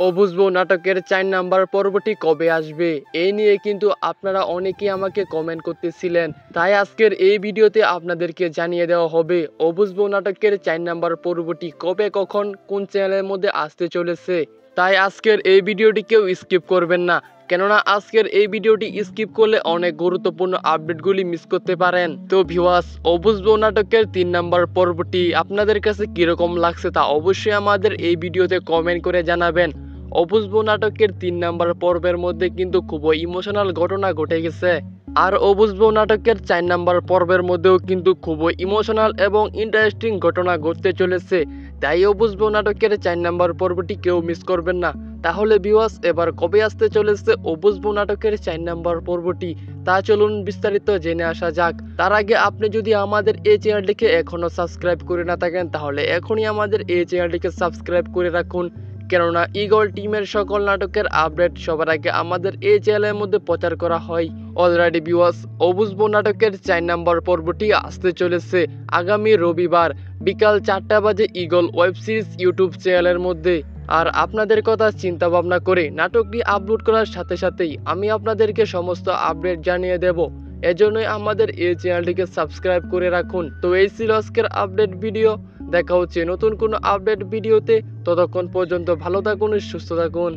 ও বুঝবো নাটকের ৪ নাম্বার পর্বটি কবে আসবে এই নিয়ে কিন্তু আপনারা অনেকেই আমাকে কমেন্ট করতেছিলেন, তাই আজকের এই ভিডিওতে আপনাদেরকে জানিয়ে দেওয়া হবে ও বুঝবো নাটকের ৪ নাম্বার পর্বটি কবে কখন কোন চ্যানেলের মধ্যে আসতে চলেছে। তাই আজকের এই ভিডিওটি কেউ স্কিপ করবেন না, কেননা আজকের এই ভিডিওটি স্কিপ করলে অনেক গুরুত্বপূর্ণ আপডেটগুলি মিস করতে পারেন। তো ভিউয়ার্স, ও বুঝবো নাটকের ৩ নাম্বার পর্বটি আপনাদের কাছে কিরকম লাগছে তা অবশ্যই আমাদের এই ভিডিওতে কমেন্ট করে জানাবেন। ও বুঝবো নাটকের ৩ নাম্বার পর্বের মধ্যে কিন্তু খুবই ইমোশনাল ঘটনা ঘটে গেছে, আর ও বুঝবো নাটকের ৪ নাম্বার পর্বের মধ্যেও কিন্তু খুবই ইমোশনাল এবং ইন্টারেস্টিং ঘটনা ঘটতে চলেছে। তাই ও বুঝবো নাটকের ৪ নাম্বার পর্বটি কেউ মিস করবেন না। তাহলে ভিউয়ার্স, এবার কবে আসতে চলেছে ও বুঝবো নাটকের ৪ নাম্বার পর্বটি তা চলুন বিস্তারিত জেনে আসা যাক। তার আগে আপনি যদি আমাদের এই চ্যানেলটিকে এখনো সাবস্ক্রাইব করে না থাকেন তাহলে এখনই আমাদের এই চ্যানেলটিকে সাবস্ক্রাইব করে রাখুন, কেননা ঈগল টিমের সকল নাটকের আপডেট সবার আগে আমাদের এই চ্যানেলের মধ্যে প্রচার করা হয়। অলরেডি ভিউয়ার্স, ও বুঝবো নাটকের ৪ নাম্বার পর্বটি আসতে চলেছে আগামী রবিবার বিকাল ৪টা বাজে ঈগল ওয়েব সিরিজ ইউটিউব চ্যানেলের মধ্যে। আর আপনাদের কথা চিন্তা ভাবনা করে নাটকটি আপলোড করার সাথে সাথেই আমি আপনাদেরকে সমস্ত আপডেট জানিয়ে দেব, এজন্যই আমাদের এই চ্যানেলটিকে সাবস্ক্রাইব করে রাখুন। তো এই ছিল আজকের আপডেট ভিডিও, দেখা হচ্ছে নতুন কোনো আপডেট ভিডিওতে। ততক্ষণ পর্যন্ত ভালো থাকুন, সুস্থ থাকুন।